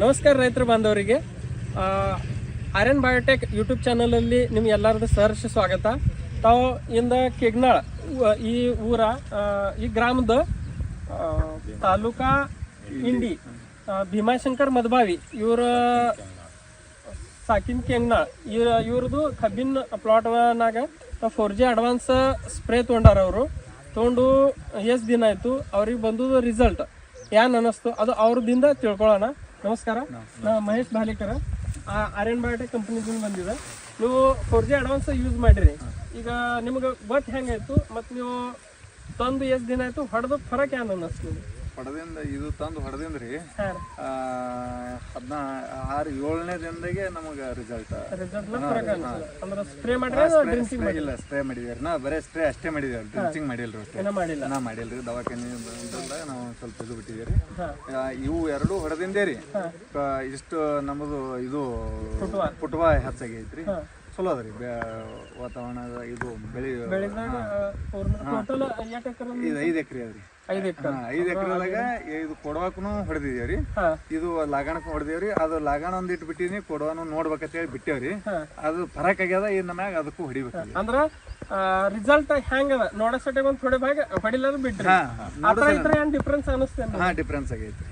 ನಮಸ್ಕಾರ ರೈತರ ಬಾಂಧವರಿಗೆ ಆರ್ಯನ್ ಬಯೋಟೆಕ್ ಯೂಟ್ಯೂಬ್ ಚಾನಲಲ್ಲಿ ನಿಮ್ಗೆ ಎಲ್ಲರದ್ದು ಸಹರ್ಷ ಸ್ವಾಗತ. ತಾವು ಇಂದ ಕೆಗ್ನಾಳ್ ಈ ಊರ ಈ ಗ್ರಾಮದ ತಾಲೂಕಾ ಇಂಡಿ ಭೀಮಾಶಂಕರ್ ಮದಭಾವಿ ಇವರ ಸಾಕಿನ ಕೆಂಗ್ನಾಳ್ ಇವ್ರದ್ದು ಕಬ್ಬಿನ ಪ್ಲಾಟ್ನಾಗ 4G ಅಡ್ವಾನ್ಸ್ ಸ್ಪ್ರೇ ತೊಗೊಂಡಾರ. ಅವರು ತೊಗೊಂಡು ಎಷ್ಟು ದಿನ ಆಯಿತು, ಅವ್ರಿಗೆ ಬಂದದ್ದು ರಿಸಲ್ಟ್ ಏನ್ ಅನ್ನಿಸ್ತು ಅದು ಅವ್ರದಿಂದ ತಿಳ್ಕೊಳ್ಳೋಣ. ನಮಸ್ಕಾರ, ನಾ ಮಹೇಶ್ ಬಾಲಿಕರ ಆರ್ಯನ್ ಬಯೋಟೆಕ್ ಕಂಪನಿದಿಂದ ಬಂದಿದೆ. ನೀವು 4G ಅಡ್ವಾನ್ಸ್ ಯೂಸ್ ಮಾಡಿರಿ, ಈಗ ನಿಮ್ಗೆ ಗೊತ್ತು ಹೆಂಗಾಯ್ತು ಮತ್ತು ನೀವು ತಂದು ಎಷ್ಟು ದಿನ ಆಯ್ತು, ಹೊಡೆದು ಫರಕ್ ಏನ್ ಅನ್ನಿಸ್ತು? ಹೊಡೆದಿಂದ ಇದು ತಂದು ಹೊಡೆದಿಂದ್ರಿ 16-17ನೇ ದಿನದಾಗೆ ನಮಗೆ ರಿಸಲ್ಟ್ ಅಂದ್ರೆ ಸ್ಪ್ರೇ ಮಾಡಿದ್ರೆ ಇಲ್ಲ ಸ್ಪ್ರೇ ಮಾಡಿದ್ವಿ ನಾ ಬರೇ ಸ್ಪ್ರೇ ಅಷ್ಟೇ ಮಾಡಿದೇವ್ರಿ, ಡ್ರಿಂಚಿಂಗ್ ಮಾಡಿಲ್ರಿ ನಾ ಮಾಡಿಲ್ರಿ. ದವಾಖಾನೆ ನಾವು ಸ್ವಲ್ಪ ಇದು ಬಿಟ್ಟಿದ್ದೀರಿ. ಇವು ಎರಡು ಹೊಡೆದಿಂದೇ ರೀ ಇಷ್ಟು ನಮ್ಮದು ಇದು ಪುಟ್ವ ಹೆಚ್ಚಾಗೈತ್ರಿ. ಚಲೋ ಅದ್ರಿ ವಾತಾವರಣ ಇದು ಬೆಳೆ 5 ಎಕರೆ ಅದ್ರಿ. 5 ಎಕರೆದಾಗ ಇದು ಕೊಡವಾಕನು ಹೊಡೆದಿದೇವ್ರಿ, ಇದು ಲಾಗಣಕ್ ಹೊಡೆದೇವ್ರಿ. ಅದು ಲಾಗಣ ಒಂದ್ ಇಟ್ಟು ಬಿಟ್ಟಿನಿ, ಕೊಡವಾನು ನೋಡ್ಬೇಕಂತ ಹೇಳಿ ಬಿಟ್ಟೇವ್ರಿ. ಅದು ಫರಕ್ ಆಗ್ಯದ, ಇದ್ ನಮ್ಯಾಗ ಅದಕ್ಕೂ ಹೊಡಿಬೇಕು. ಅಂದ್ರ ರಿಸಲ್ಟ್ ಹೆಂಗದ ನೋಡಸಟ್ಟೆ ಒಂದ್ ಥೋಡೆ ಭಾಗ ಹೊಡಿಲಾರ ಬಿಟ್ರಿ ಏನ್ ಡಿಫ್ರೆನ್ಸ್ ಅನಿಸ್ತೇನೆ? ಡಿಫ್ರೆನ್ಸ್ ಆಗೈತ್ರಿ.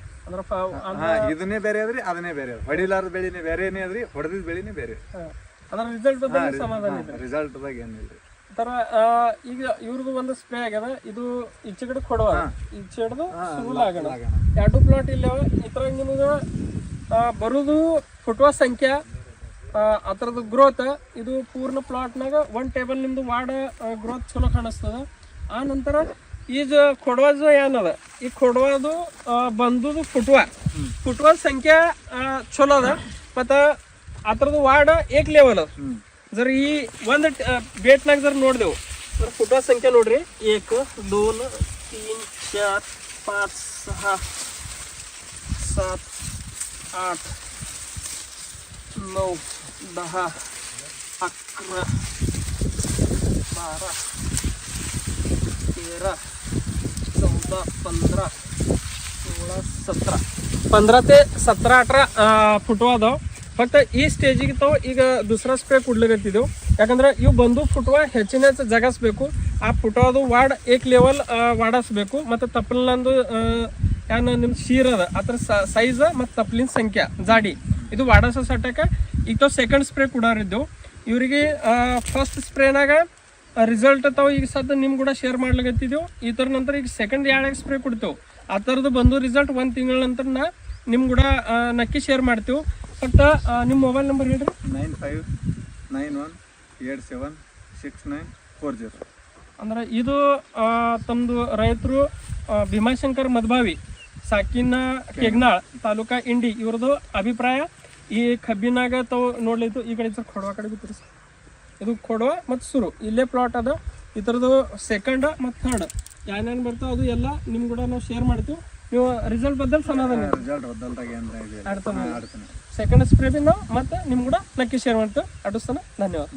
ಇದನ್ನೇ ಬೇರೆ ಅದ್ರಿ, ಅದನ್ನೇ ಬೇರೆ ಅದ. ಹೊಡಿಲಾರದ ಬೆಳಿನೇ ಬೇರೆನೇ ಅದ್ರಿ, ಹೊಡೆದಿದ್ ಬೆಳಿನೇ ಬೇರೆ. ಅದ್ರ ರಿಸಲ್ಟ್ ಸಮಾಧಾನ ರಿಸಲ್ಟ್ ದಾಗ ಏನಿಲ್ರಿ. ತರ ಈಗ ಇವ್ರದ್ದು ಒಂದು ಸ್ಪ್ರೇ ಆಗ್ಯದ, ಇದು ಈಚೆ ಕಡೆ ಕೊಡುವ ಈಚೆ ಹಿಡ್ದು ಆಗಣ ಎರಡು ಪ್ಲಾಟ್ ಇಲ್ಲವ. ಈ ತರ ನಿಮ್ಗೆ ಬರುದು ಫುಟ್ವಾ ಸಂಖ್ಯೆ ಅದರದ್ದು ಗ್ರೋತ್ ಇದು ಪೂರ್ಣ ಪ್ಲಾಟ್ನಾಗ 1 ಟೇಬಲ್ ನಿಮ್ದು ವಾಡ ಗ್ರೋತ್ ಚಲೋ ಕಾಣಿಸ್ತದ. ಆ ನಂತರ ಈಗ ಕೊಡವಾದು ಏನದ, ಈ ಕೊಡವಾದು ಬಂದುದು ಫುಟ್ವಾ ಸಂಖ್ಯೆ ಚಲೋ ಅದ, ಮತ್ತು ಅದರದ್ದು ವಾರ್ಡ್ ಏಕ್ ಲೆವೆಲ್ ಅದ. ಜರ ಈ ಒಂದು ಬೇಟ್ನಾಗ ಜರ ನೋಡ್ದೆವು, ಫುಟ್ವಾ ಸಂಖ್ಯೆ ನೋಡ್ರಿ, 1 2 3 4 5 6 7 8 9 10 11 12 13 14 15 16 17 ते 17-18 ಫುಟ್ವಾ ಅದಾವ. ಫಕ್ತ ಈ ಸ್ಟೇಜಿಗೆ ತಾವು ಈಗ ದುಸರಾ ಸ್ಪ್ರೇ ಕೊಡ್ಲಿಕತ್ತಿದ್ದೆವು, ಯಾಕಂದ್ರೆ ಇವು ಬಂದು ಫುಟ್ವಾ ಹೆಚ್ಚಿನ ಜಗಸ್ಬೇಕು. ಆ ಫುಟ್ವಾದು ವಾರ್ಡ್ ಏಕ್ ಲೆವೆಲ್ ವಾಡಿಸ್ಬೇಕು. ಮತ್ತು ತಪ್ಪಲಂದು ಏನು ನಿಮ್ಮ ಶೀರ್ ಅದ ಅದ್ರ ಸೈಜ್ ಮತ್ತು ತಪ್ಪಲಿನ ಸಂಖ್ಯೆ ಜಾಡಿ ಇದು ವಾಡಸೋ ಸಟ್ಟಕ್ಕೆ ಈಗ ತಾವು ಸೆಕೆಂಡ್ ಸ್ಪ್ರೇ ಕೊಡೋರಿದ್ದೆವು. ಇವರಿಗೆ ಫಸ್ಟ್ ಸ್ಪ್ರೇನಾಗ ರಿಸಲ್ಟ್ ತಾವು ಈಗ ಸದ್ಯ ನಿಮ್ಗೆ ಕೂಡ ಶೇರ್ ಮಾಡ್ಲಿಕತ್ತಿದ್ದೆವು. ಈ ಥರ ನಂತರ ಈಗ ಸೆಕೆಂಡ್ 2 ಸ್ಪ್ರೇ ಕೊಡ್ತೇವೆ. ಆ ಥರದ್ದು ಬಂದು ರಿಸಲ್ಟ್ 1 ತಿಂಗಳ ನಂತರ ನಿಮ್ಗೆ ಕೂಡ ನಕ್ಕಿ ಶೇರ್ ಮಾಡ್ತೇವೆ. ಬಟ್ ನಿಮ್ಮ ಮೊಬೈಲ್ ನಂಬರ್ ಹೇಳ್ರಿ. 9591876940. ಅಂದ್ರೆ ಇದು ತಮ್ಮದು ರೈತರು ಭೀಮಾಶಂಕರ್ ಮದಭಾವಿ ಸಾಕಿನ ಕೆಗ್ನಾಳ್ ತಾಲೂಕಾ ಇಂಡಿ ಇವ್ರದ್ದು ಅಭಿಪ್ರಾಯ. ಈ ಕಬ್ಬಿನಾಗ ತಾವು ನೋಡ್ಲಿತ್ತು ಈ ಕಡೆ ಸರ್ ಕೊಡವ ಕಡೆ ಬಿತ್ತರಿ ಸರ್, ಇದು ಕೊಡವ ಮತ್ತು ಸುರು ಇಲ್ಲೇ ಪ್ಲಾಟ್ ಅದ. ಈ ಥರದ್ದು ಸೆಕೆಂಡ್ ಮತ್ತು ಥರ್ಡ್ ಏನೇನು ಬರ್ತಾವೆ ಅದು ಎಲ್ಲ ನಿಮ್ಗೆ ಕೂಡ ನಾವು ಶೇರ್ ಮಾಡ್ತೀವಿ. ನೀವು ರಿಸಲ್ಟ್ ಬದಲು ಸಮಾಧಾನ ಸೆಕೆಂಡ್ ಸ್ಪ್ರೇ ಬಿ ನಾವು ಮತ್ತೆ ನಿಮ್ಗೆ ಕೂಡ ನಕ್ಕಿ ಶೇರ್ ಮಾಡ್ತೇವೆ. ಅಡ್ಡಿಸ್ತಾನೆ, ಧನ್ಯವಾದ.